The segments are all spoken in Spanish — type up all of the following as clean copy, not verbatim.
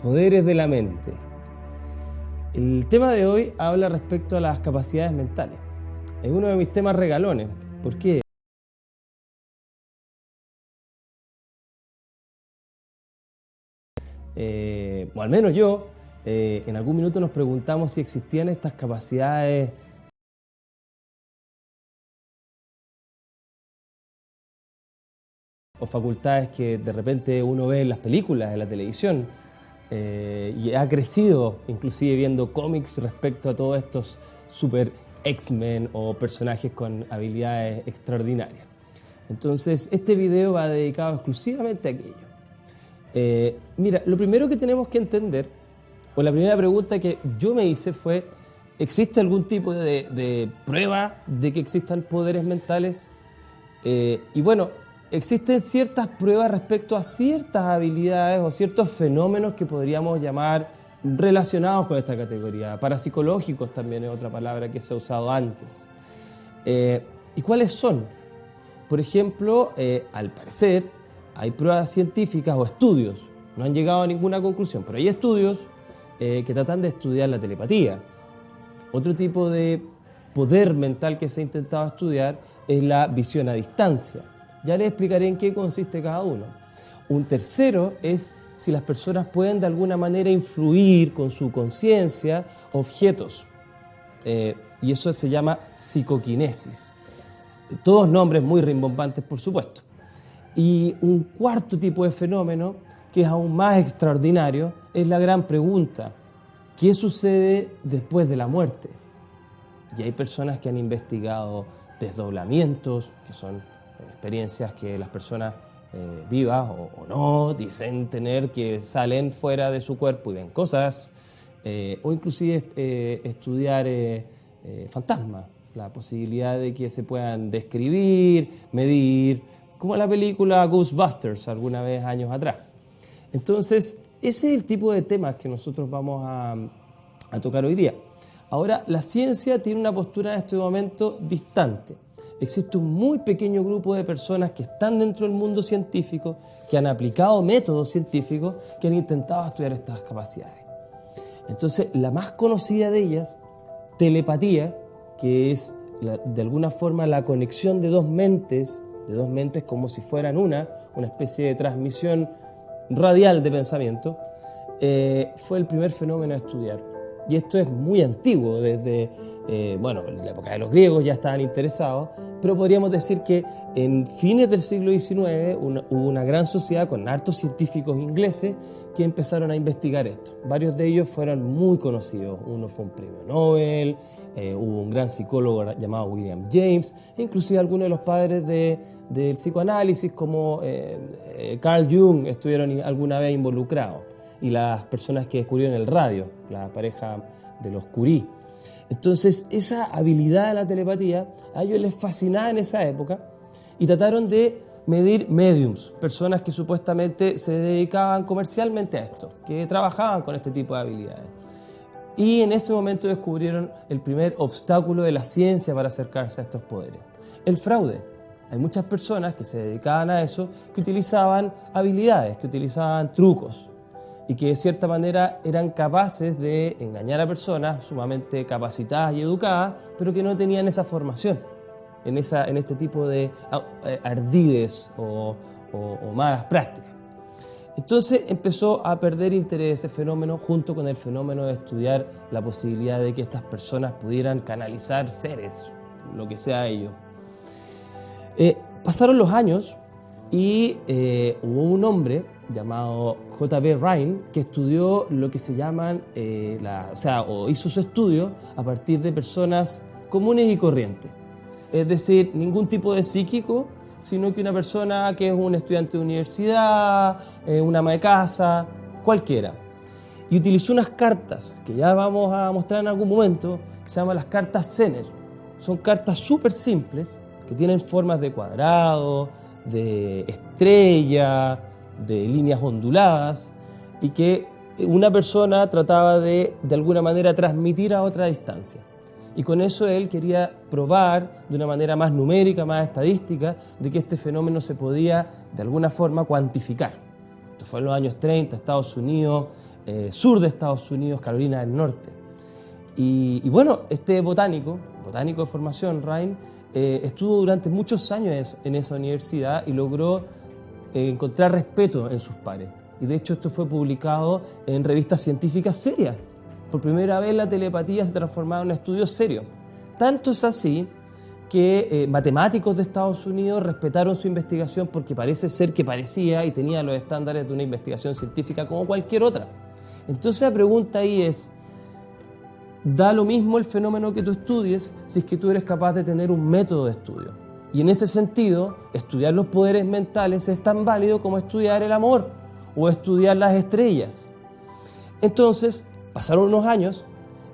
Poderes de la mente. El tema de hoy habla respecto a las capacidades mentales. Es uno de mis temas regalones. ¿Por qué? O al menos yo, en algún minuto nos preguntamos si existían estas capacidades o facultades que de repente uno ve en las películas, en la televisión, y ha crecido inclusive viendo cómics respecto a todos estos super X-Men o personajes con habilidades extraordinarias. Entonces este video va dedicado exclusivamente a aquello. Mira, lo primero que tenemos que entender, o la primera pregunta que yo me hice fue: ¿existe algún tipo de prueba de que existan poderes mentales? Y bueno, existen ciertas pruebas respecto a ciertas habilidades o ciertos fenómenos que podríamos llamar relacionados con esta categoría. Parapsicológicos también es otra palabra que se ha usado antes. ¿Y cuáles son? Por ejemplo, al parecer hay pruebas científicas o estudios, no han llegado a ninguna conclusión, pero hay estudios que tratan de estudiar la telepatía. Otro tipo de poder mental que se ha intentado estudiar es la visión a distancia. Ya les explicaré en qué consiste cada uno. Un tercero es si las personas pueden de alguna manera influir con su conciencia objetos. Y eso se llama psicoquinesis. Todos nombres muy rimbombantes, por supuesto. Y un cuarto tipo de fenómeno, que es aún más extraordinario, es la gran pregunta: ¿qué sucede después de la muerte? Y hay personas que han investigado desdoblamientos, que son experiencias que las personas vivas o no dicen tener, que salen fuera de su cuerpo y ven cosas, o inclusive estudiar fantasmas, la posibilidad de que se puedan describir, medir, como la película Ghostbusters alguna vez años atrás. Entonces, ese es el tipo de temas que nosotros vamos a tocar hoy día. Ahora, la ciencia tiene una postura en este momento distante. Existe un muy pequeño grupo de personas que están dentro del mundo científico, que han aplicado métodos científicos, que han intentado estudiar estas capacidades. Entonces, la más conocida de ellas, telepatía, que es de alguna forma la conexión de dos mentes como si fueran una especie de transmisión radial de pensamiento, fue el primer fenómeno a estudiar. Y esto es muy antiguo, desde en la época de los griegos ya estaban interesados, pero podríamos decir que en fines del siglo XIX hubo una gran sociedad con hartos científicos ingleses que empezaron a investigar esto. Varios de ellos fueron muy conocidos. Uno fue un premio Nobel, hubo un gran psicólogo llamado William James, e inclusive algunos de los padres del psicoanálisis como Carl Jung estuvieron alguna vez involucrados, y las personas que descubrieron el radio, la pareja de los Curie. Entonces, esa habilidad de la telepatía a ellos les fascinaba en esa época y trataron de medir mediums, personas que supuestamente se dedicaban comercialmente a esto, que trabajaban con este tipo de habilidades. Y en ese momento descubrieron el primer obstáculo de la ciencia para acercarse a estos poderes: el fraude. Hay muchas personas que se dedicaban a eso, que utilizaban habilidades, que utilizaban trucos, y que de cierta manera eran capaces de engañar a personas sumamente capacitadas y educadas, pero que no tenían esa formación en este tipo de ardides o malas prácticas. Entonces empezó a perder interés ese fenómeno, junto con el fenómeno de estudiar la posibilidad de que estas personas pudieran canalizar seres, lo que sea ello. Pasaron los años y hubo un hombre llamado J.B. Rhine que estudió lo que se llaman, hizo su estudio a partir de personas comunes y corrientes. Es decir, ningún tipo de psíquico, sino que una persona que es un estudiante de universidad, una ama de casa, cualquiera. Y utilizó unas cartas que ya vamos a mostrar en algún momento, que se llaman las cartas Zener. Son cartas súper simples, que tienen formas de cuadrado, de estrella, de líneas onduladas, y que una persona trataba de alguna manera transmitir a otra distancia. Y con eso él quería probar de una manera más numérica, más estadística, de que este fenómeno se podía de alguna forma cuantificar. Esto fue en los años 30, Estados Unidos sur de Estados Unidos, Carolina del Norte. Y bueno, este botánico de formación, Ryan, estuvo durante muchos años en esa universidad y logró encontrar respeto en sus pares. Y de hecho esto fue publicado en revistas científicas serias. Por primera vez la telepatía se transformaba en un estudio serio. Tanto es así que matemáticos de Estados Unidos respetaron su investigación porque parece ser que parecía y tenía los estándares de una investigación científica como cualquier otra. Entonces la pregunta ahí es, da lo mismo el fenómeno que tú estudies si es que tú eres capaz de tener un método de estudio. Y en ese sentido, estudiar los poderes mentales es tan válido como estudiar el amor o estudiar las estrellas. Entonces, pasaron unos años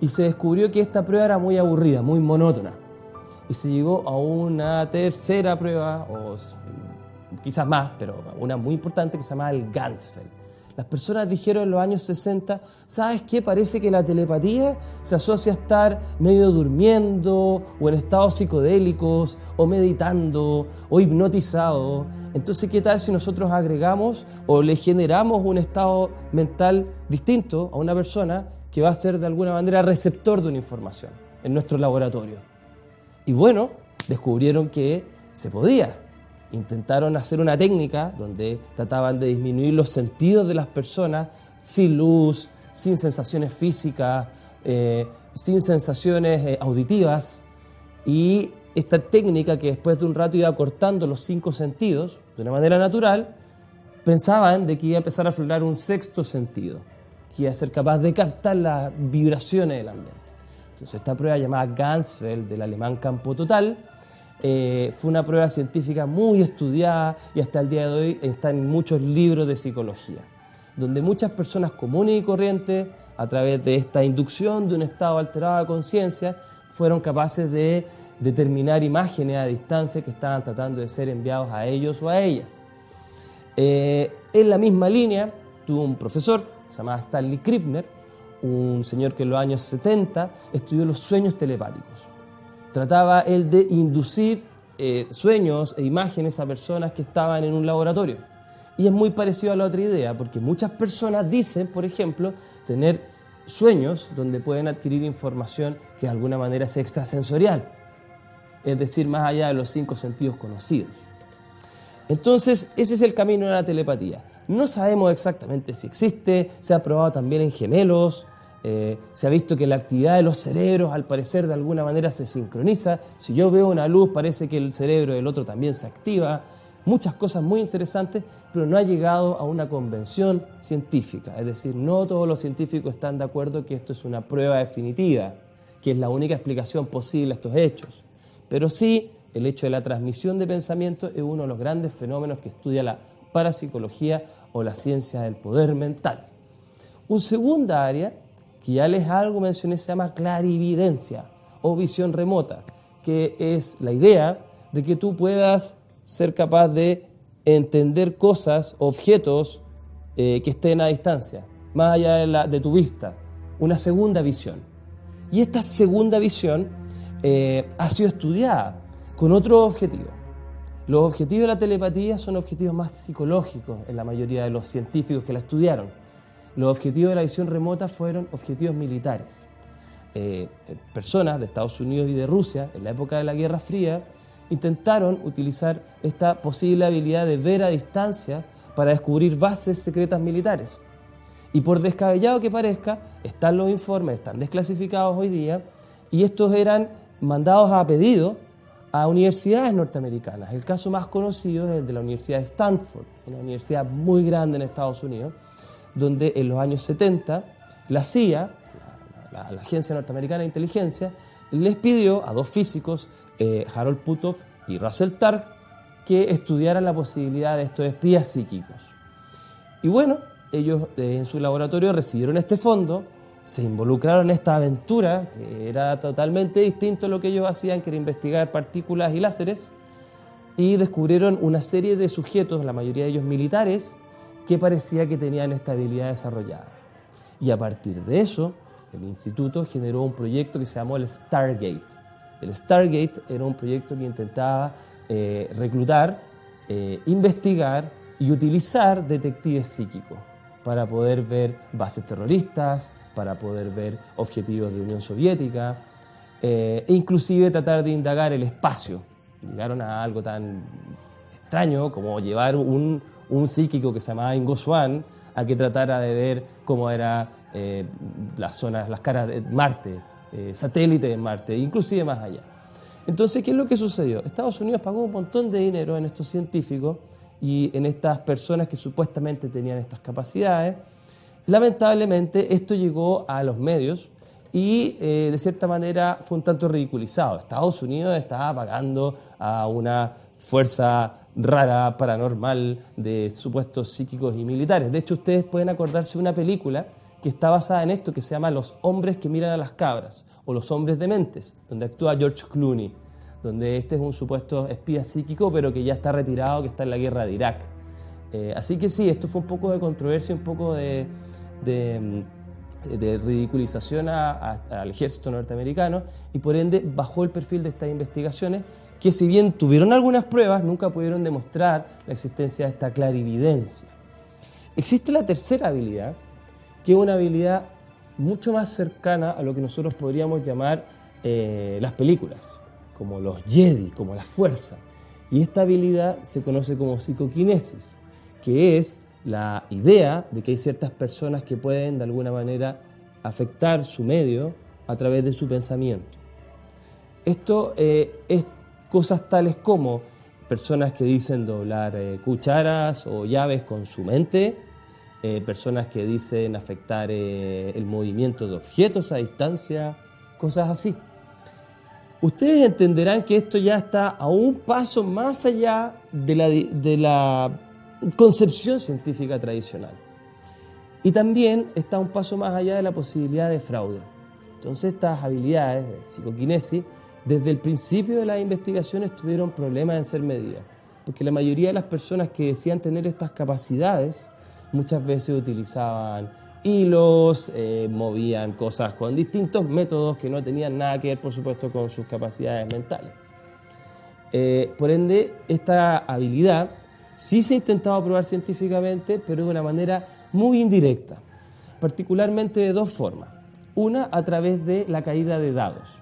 y se descubrió que esta prueba era muy aburrida, muy monótona. Y se llegó a una tercera prueba, o quizás más, pero una muy importante que se llamaba el Ganzfeld. Las personas dijeron en los años 60, ¿sabes qué? Parece que la telepatía se asocia a estar medio durmiendo, o en estados psicodélicos, o meditando, o hipnotizado. Entonces, ¿qué tal si nosotros agregamos o le generamos un estado mental distinto a una persona que va a ser de alguna manera receptor de una información en nuestro laboratorio? Y bueno, descubrieron que se podía. Intentaron hacer una técnica donde trataban de disminuir los sentidos de las personas sin luz, sin sensaciones físicas, sin sensaciones auditivas. Y esta técnica, que después de un rato iba cortando los 5 sentidos de una manera natural, pensaban de que iba a empezar a aflorar un sexto sentido, que iba a ser capaz de captar las vibraciones del ambiente. Entonces esta prueba llamada Ganzfeld, del alemán Campo Total, fue una prueba científica muy estudiada y hasta el día de hoy está en muchos libros de psicología, donde muchas personas comunes y corrientes, a través de esta inducción de un estado alterado de conciencia, fueron capaces de determinar imágenes a distancia que estaban tratando de ser enviados a ellos o a ellas. En la misma línea, tuvo un profesor, se llamaba Stanley Krippner, un señor que en los años 70 estudió los sueños telepáticos. Trataba él de inducir sueños e imágenes a personas que estaban en un laboratorio. Y es muy parecido a la otra idea, porque muchas personas dicen, por ejemplo, tener sueños donde pueden adquirir información que de alguna manera es extrasensorial, es decir, más allá de los 5 sentidos conocidos. Entonces, ese es el camino de la telepatía. No sabemos exactamente si existe, se ha probado también en gemelos. Se ha visto que la actividad de los cerebros al parecer de alguna manera se sincroniza. Si yo veo una luz parece que el cerebro del otro también se activa. Muchas cosas muy interesantes, pero no ha llegado a una convención científica. Es decir, no todos los científicos están de acuerdo que esto es una prueba definitiva, que es la única explicación posible a estos hechos. Pero sí, el hecho de la transmisión de pensamientos es uno de los grandes fenómenos que estudia la parapsicología o la ciencia del poder mental. Un segunda área que ya les algo mencioné, se llama clarividencia o visión remota, que es la idea de que tú puedas ser capaz de entender cosas, objetos que estén a distancia, más allá de tu vista, una segunda visión. Y esta segunda visión ha sido estudiada con otro objetivo. Los objetivos de la telepatía son objetivos más psicológicos en la mayoría de los científicos que la estudiaron. Los objetivos de la visión remota fueron objetivos militares. Personas de Estados Unidos y de Rusia, en la época de la Guerra Fría, intentaron utilizar esta posible habilidad de ver a distancia para descubrir bases secretas militares. Y por descabellado que parezca, están los informes, están desclasificados hoy día, y estos eran mandados a pedido a universidades norteamericanas. El caso más conocido es el de la Universidad de Stanford, una universidad muy grande en Estados Unidos, donde en los años 70 la CIA, la Agencia Norteamericana de Inteligencia, les pidió a 2 físicos, Harold Puthoff y Russell Targ, que estudiaran la posibilidad de estos espías psíquicos. Y bueno, ellos en su laboratorio recibieron este fondo, se involucraron en esta aventura, que era totalmente distinto a lo que ellos hacían, que era investigar partículas y láseres, y descubrieron una serie de sujetos, la mayoría de ellos militares, que parecía que tenían esta habilidad desarrollada. Y a partir de eso, el instituto generó un proyecto que se llamó el Stargate. El Stargate era un proyecto que intentaba reclutar, investigar y utilizar detectives psíquicos. para poder ver bases terroristas, para poder ver objetivos de Unión Soviética, e inclusive tratar de indagar el espacio. Llegaron a algo tan extraño como llevar un psíquico que se llamaba Ingo Swann a que tratara de ver cómo eran las zonas, las caras de Marte, satélites de Marte, inclusive más allá. Entonces, ¿qué es lo que sucedió? Estados Unidos pagó un montón de dinero en estos científicos y en estas personas que supuestamente tenían estas capacidades. Lamentablemente, esto llegó a los medios y de cierta manera fue un tanto ridiculizado. Estados Unidos estaba pagando a una fuerza rara, paranormal, de supuestos psíquicos y militares. De hecho, ustedes pueden acordarse de una película que está basada en esto, que se llama Los hombres que miran a las cabras, o Los hombres dementes, donde actúa George Clooney, donde este es un supuesto espía psíquico, pero que ya está retirado, que está en la guerra de Irak. Así que sí, esto fue un poco de controversia, un poco de ridiculización al ejército norteamericano, y por ende bajó el perfil de estas investigaciones, que si bien tuvieron algunas pruebas, nunca pudieron demostrar la existencia de esta clarividencia. Existe la tercera habilidad, que es una habilidad mucho más cercana a lo que nosotros podríamos llamar las películas, como los Jedi, como la fuerza. Y esta habilidad se conoce como psicoquinesis, que es la idea de que hay ciertas personas que pueden de alguna manera afectar su medio a través de su pensamiento. Esto es cosas tales como personas que dicen doblar cucharas o llaves con su mente, personas que dicen afectar el movimiento de objetos a distancia, cosas así. Ustedes entenderán que esto ya está a un paso más allá de la concepción científica tradicional. Y también está un paso más allá de la posibilidad de fraude. Entonces, estas habilidades de psicoquinesis, desde el principio de las investigaciones tuvieron problemas en ser medidas, porque la mayoría de las personas que decían tener estas capacidades muchas veces utilizaban hilos, movían cosas con distintos métodos que no tenían nada que ver, por supuesto, con sus capacidades mentales. Por ende, esta habilidad sí se ha intentado probar científicamente, pero de una manera muy indirecta, particularmente de dos formas. Una, a través de la caída de dados.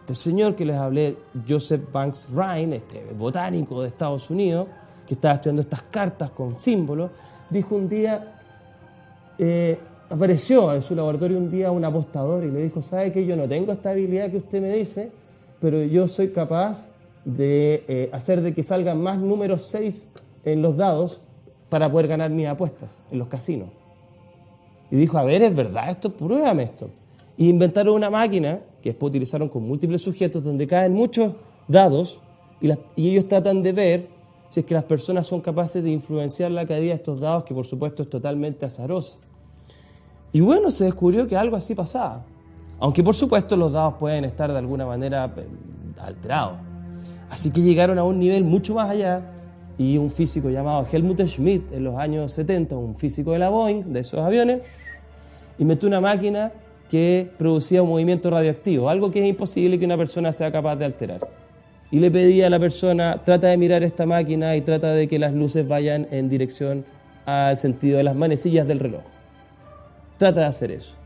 Este señor que les hablé, Joseph Banks Rhine, este botánico de Estados Unidos, que estaba estudiando estas cartas con símbolos, dijo un día, apareció en su laboratorio un día un apostador y le dijo, ¿sabe qué? Yo no tengo esta habilidad que usted me dice, pero yo soy capaz de hacer de que salgan más números 6 en los dados para poder ganar mis apuestas en los casinos. Y dijo, a ver, ¿es verdad esto? Pruébame esto. Y inventaron una máquina que después utilizaron con múltiples sujetos donde caen muchos dados y ellos tratan de ver si es que las personas son capaces de influenciar la caída de estos dados, que por supuesto es totalmente azarosa. Y bueno, se descubrió que algo así pasaba. Aunque por supuesto los dados pueden estar de alguna manera alterados. Así que llegaron a un nivel mucho más allá y un físico llamado Helmut Schmidt en los años 70, un físico de la Boeing, de esos aviones, inventó una máquina que producía un movimiento radioactivo, algo que es imposible que una persona sea capaz de alterar. Y le pedía a la persona, trata de mirar esta máquina y trata de que las luces vayan en dirección al sentido de las manecillas del reloj. Trata de hacer eso.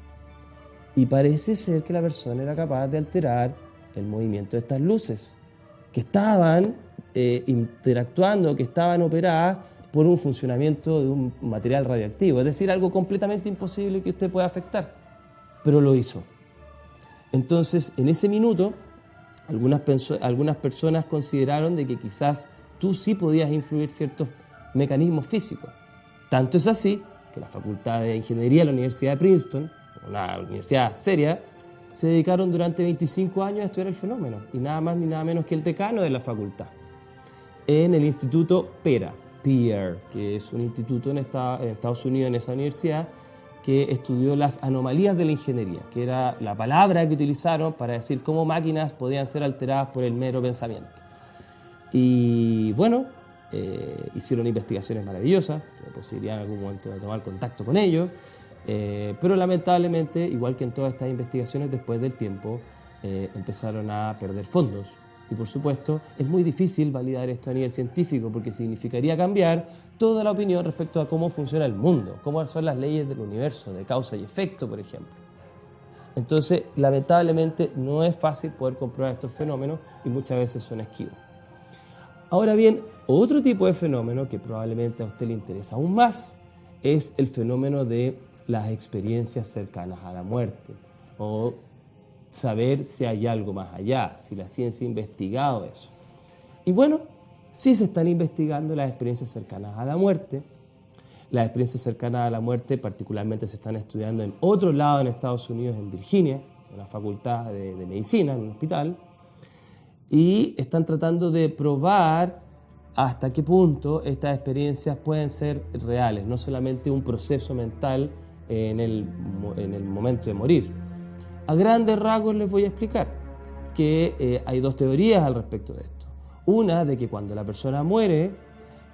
Y parece ser que la persona era capaz de alterar el movimiento de estas luces, que estaban interactuando, que estaban operadas por un funcionamiento de un material radioactivo, es decir, algo completamente imposible que usted pueda afectar, pero lo hizo. Entonces, en ese minuto, algunas personas consideraron de que quizás tú sí podías influir ciertos mecanismos físicos. Tanto es así que la Facultad de Ingeniería de la Universidad de Princeton, una universidad seria, se dedicaron durante 25 años a estudiar el fenómeno, y nada más ni nada menos que el decano de la facultad, en el Instituto Pierre, que es un instituto en Estados Unidos, en esa universidad, que estudió las anomalías de la ingeniería, que era la palabra que utilizaron para decir cómo máquinas podían ser alteradas por el mero pensamiento. Y bueno, hicieron investigaciones maravillosas, la posibilidad en algún momento de tomar contacto con ellos, pero lamentablemente, igual que en todas estas investigaciones, después del tiempo empezaron a perder fondos Y por supuesto, es muy difícil validar esto a nivel científico porque significaría cambiar toda la opinión respecto a cómo funciona el mundo, cómo son las leyes del universo, de causa y efecto, por ejemplo. Entonces, lamentablemente, no es fácil poder comprobar estos fenómenos y muchas veces son esquivos. Ahora bien, otro tipo de fenómeno que probablemente a usted le interesa aún más es el fenómeno de las experiencias cercanas a la muerte o saber si hay algo más allá, si la ciencia ha investigado eso. Y bueno, sí se están investigando las experiencias cercanas a la muerte. Las experiencias cercanas a la muerte particularmente se están estudiando en otro lado en Estados Unidos, en Virginia, en la facultad de medicina, en un hospital, y están tratando de probar hasta qué punto estas experiencias pueden ser reales, no solamente un proceso mental en el momento de morir. A grandes rasgos les voy a explicar que hay dos teorías al respecto de esto. Una, de que cuando la persona muere,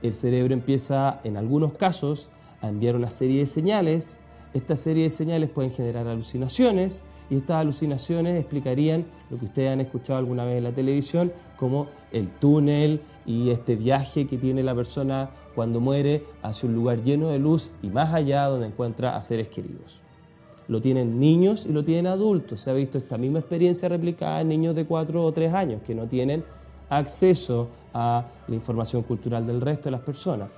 el cerebro empieza, en algunos casos, a enviar una serie de señales. Esta serie de señales pueden generar alucinaciones y estas alucinaciones explicarían lo que ustedes han escuchado alguna vez en la televisión como el túnel y este viaje que tiene la persona cuando muere hacia un lugar lleno de luz y más allá donde encuentra a seres queridos. Lo tienen niños y lo tienen adultos. Se ha visto esta misma experiencia replicada en niños de 4 o 3 años que no tienen acceso a la información cultural del resto de las personas.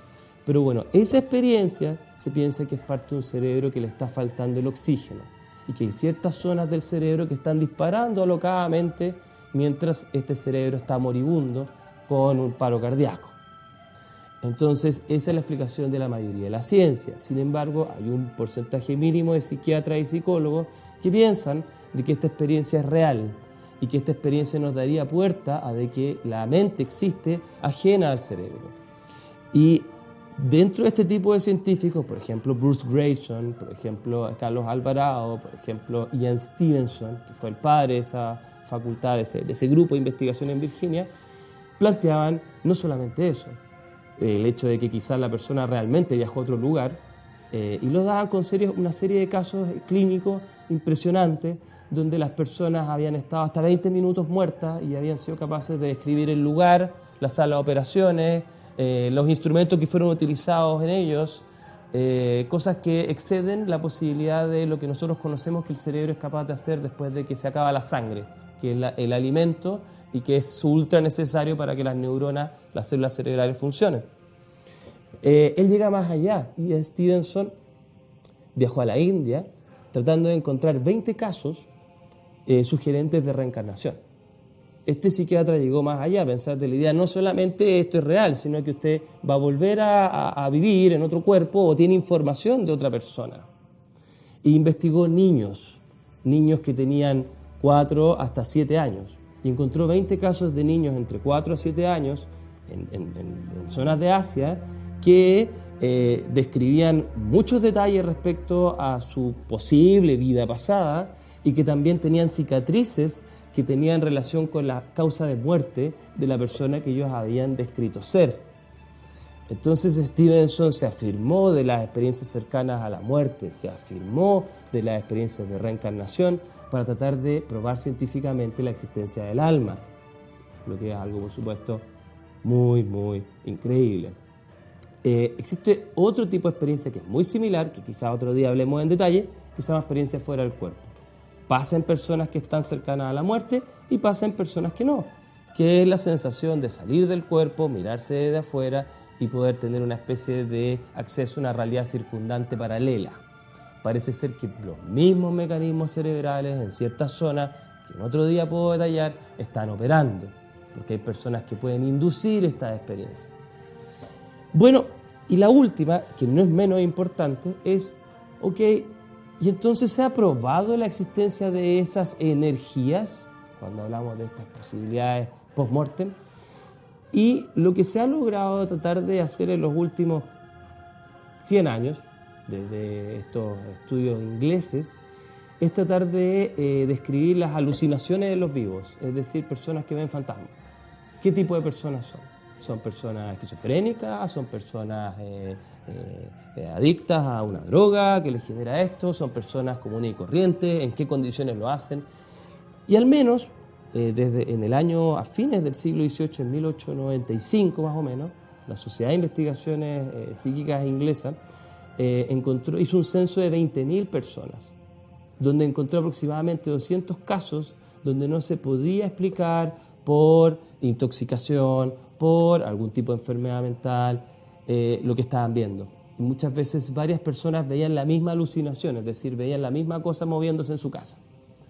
Pero bueno, esa experiencia se piensa que es parte de un cerebro que le está faltando el oxígeno y que hay ciertas zonas del cerebro que están disparando alocadamente mientras este cerebro está moribundo con un paro cardíaco. Entonces, esa es la explicación de la mayoría de la ciencia. Sin embargo, hay un porcentaje mínimo de psiquiatras y psicólogos que piensan de que esta experiencia es real y que esta experiencia nos daría puerta a de que la mente existe ajena al cerebro. Y dentro de este tipo de científicos, por ejemplo, Bruce Grayson, por ejemplo, Carlos Alvarado, por ejemplo, Ian Stevenson, que fue el padre de esa facultad, de ese grupo de investigación en Virginia, planteaban no solamente eso, el hecho de que quizás la persona realmente viajó a otro lugar, y lo daban con una serie de casos clínicos impresionantes, donde las personas habían estado hasta 20 minutos muertas y habían sido capaces de describir el lugar, la sala de operaciones, los instrumentos que fueron utilizados en ellos, cosas que exceden la posibilidad de lo que nosotros conocemos que el cerebro es capaz de hacer después de que se acaba la sangre, que es el alimento y que es ultra necesario para que las neuronas, las células cerebrales funcionen. Él llega más allá y Stevenson viajó a la India tratando de encontrar 20 casos sugerentes de reencarnación. Este psiquiatra llegó más allá a pensar de la idea, no solamente esto es real, sino que usted va a volver a vivir en otro cuerpo o tiene información de otra persona. E investigó niños que tenían 4 hasta 7 años. Y encontró 20 casos de niños entre 4 a 7 años en zonas de Asia que describían muchos detalles respecto a su posible vida pasada y que también tenían cicatrices que tenían relación con la causa de muerte de la persona que ellos habían descrito ser. Entonces Stevenson se afirmó de las experiencias cercanas a la muerte, se afirmó de las experiencias de reencarnación para tratar de probar científicamente la existencia del alma, lo que es algo, por supuesto, muy, muy increíble. Existe otro tipo de experiencia que es muy similar, que quizá otro día hablemos en detalle, que se llama experiencia fuera del cuerpo. Pasa en personas que están cercanas a la muerte y pasa en personas que no, que es la sensación de salir del cuerpo, mirarse de afuera y poder tener una especie de acceso a una realidad circundante paralela. Parece ser que los mismos mecanismos cerebrales en ciertas zonas, que en otro día puedo detallar, están operando, porque hay personas que pueden inducir estas experiencias. Bueno, y la última, que no es menos importante, es, ok, y entonces se ha probado la existencia de esas energías, cuando hablamos de estas posibilidades post-mortem, y lo que se ha logrado tratar de hacer en los últimos 100 años, desde estos estudios ingleses, es tratar de describir las alucinaciones de los vivos, es decir, personas que ven fantasmas. ¿Qué tipo de personas son? ¿Son personas esquizofrénicas? ¿Son personas adictas a una droga que les genera esto? ¿Son personas comunes y corrientes? ¿En qué condiciones lo hacen? Y al menos en el año, a fines del siglo XVIII, en 1895 más o menos, la Sociedad de Investigaciones Psíquicas inglesa hizo un censo de 20.000 personas, donde encontró aproximadamente 200 casos donde no se podía explicar por intoxicación, por algún tipo de enfermedad mental, lo que estaban viendo. Y muchas veces varias personas veían la misma alucinación, es decir, veían la misma cosa moviéndose en su casa,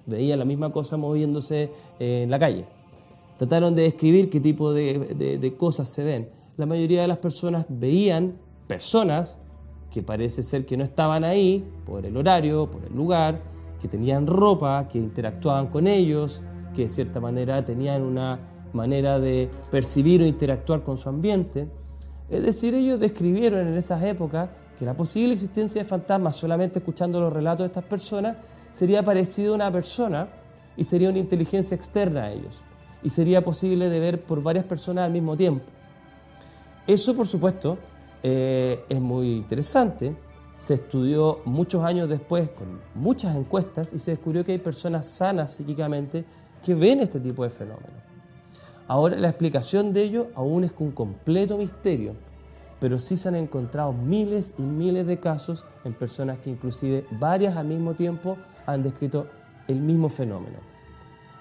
veían la misma cosa moviéndose en la calle. Trataron de describir qué tipo de cosas se ven. La mayoría de las personas veían personas que parece ser que no estaban ahí por el horario, por el lugar, que tenían ropa, que interactuaban con ellos, que de cierta manera tenían una manera de percibir o interactuar con su ambiente. Es decir, ellos describieron en esas épocas que la posible existencia de fantasmas, solamente escuchando los relatos de estas personas, sería parecido a una persona y sería una inteligencia externa a ellos. Y sería posible de ver por varias personas al mismo tiempo. Eso, por supuesto, es muy interesante. Se estudió muchos años después con muchas encuestas y se descubrió que hay personas sanas psíquicamente que ven este tipo de fenómenos. Ahora, la explicación de ello aún es un completo misterio, pero sí se han encontrado miles y miles de casos en personas que inclusive varias al mismo tiempo han descrito el mismo fenómeno.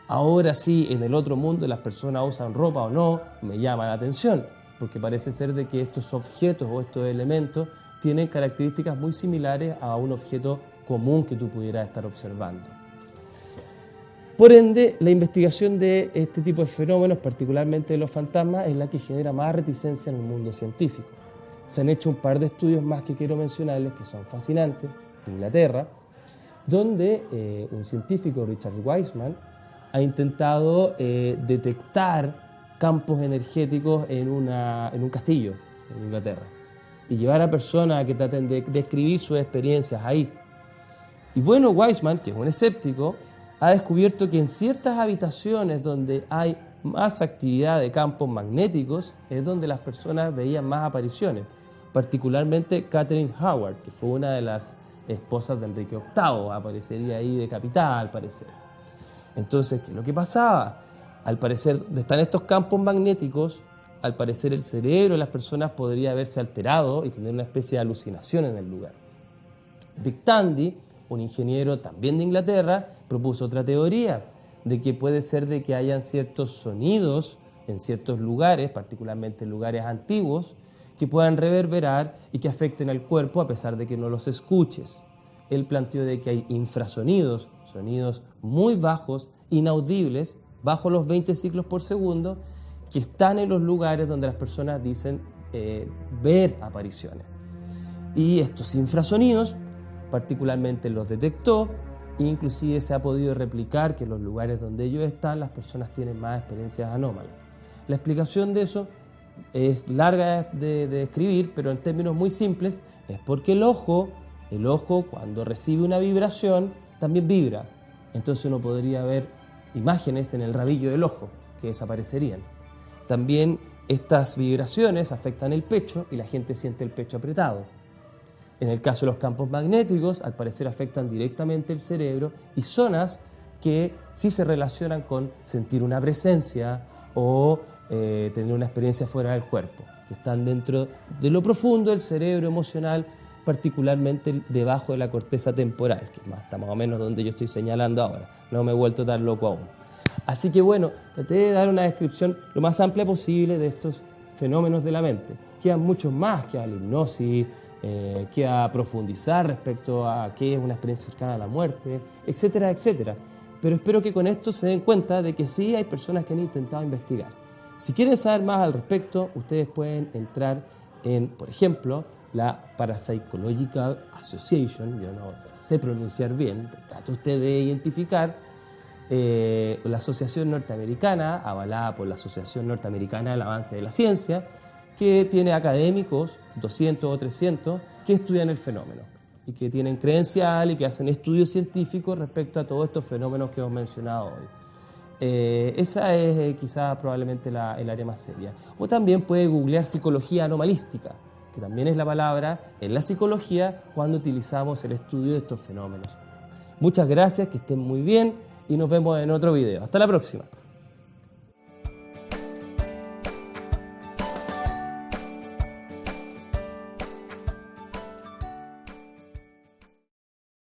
Ahora sí, en el otro mundo las personas usan ropa o no, me llama la atención, porque parece ser de que estos objetos o estos elementos tienen características muy similares a un objeto común que tú pudieras estar observando. Por ende, la investigación de este tipo de fenómenos, particularmente de los fantasmas, es la que genera más reticencia en el mundo científico. Se han hecho un par de estudios más que quiero mencionarles, que son fascinantes, en Inglaterra, donde un científico, Richard Wiseman, ha intentado detectar campos energéticos en un castillo en Inglaterra y llevar a personas a que traten de describir sus experiencias ahí. Y bueno, Wiseman, que es un escéptico, ha descubierto que en ciertas habitaciones donde hay más actividad de campos magnéticos es donde las personas veían más apariciones, particularmente Catherine Howard, que fue una de las esposas de Enrique VIII, aparecería ahí decapitada al parecer. Entonces, ¿qué es lo que pasaba? Al parecer, donde están estos campos magnéticos, al parecer el cerebro de las personas podría verse alterado y tener una especie de alucinación en el lugar. Dick Tandy, un ingeniero también de Inglaterra, propuso otra teoría, de que puede ser de que hayan ciertos sonidos en ciertos lugares, particularmente en lugares antiguos, que puedan reverberar y que afecten al cuerpo a pesar de que no los escuches. Él planteó de que hay infrasonidos, sonidos muy bajos, inaudibles, bajo los 20 ciclos por segundo, que están en los lugares donde las personas dicen ver apariciones. Y estos infrasonidos particularmente los detectó e inclusive se ha podido replicar que en los lugares donde ellos están las personas tienen más experiencias anómalas. La explicación de eso es larga de describir, pero en términos muy simples es porque el ojo cuando recibe una vibración también vibra. Entonces uno podría ver imágenes en el rabillo del ojo que desaparecerían. También estas vibraciones afectan el pecho y la gente siente el pecho apretado. En el caso de los campos magnéticos, al parecer afectan directamente el cerebro y zonas que sí se relacionan con sentir una presencia o tener una experiencia fuera del cuerpo, que están dentro de lo profundo del cerebro emocional, particularmente debajo de la corteza temporal, que está más o menos donde yo estoy señalando ahora. No me he vuelto tan loco aún. Así que bueno, traté de dar una descripción lo más amplia posible de estos fenómenos de la mente. Quedan muchos más, queda la hipnosis, queda profundizar respecto a qué es una experiencia cercana a la muerte, etcétera, etcétera. Pero espero que con esto se den cuenta de que sí hay personas que han intentado investigar. Si quieren saber más al respecto, ustedes pueden entrar en, por ejemplo, la Parapsychological Association, yo no sé pronunciar bien, trate usted de identificar la Asociación Norteamericana, avalada por la Asociación Norteamericana del Avance de la Ciencia, que tiene académicos, 200 o 300, que estudian el fenómeno y que tienen credencial y que hacen estudios científicos respecto a todos estos fenómenos que hemos mencionado hoy. Esa es quizás probablemente el área más seria. O también puede googlear psicología anomalística, que también es la palabra en la psicología cuando utilizamos el estudio de estos fenómenos. Muchas gracias, que estén muy bien y nos vemos en otro video. Hasta la próxima.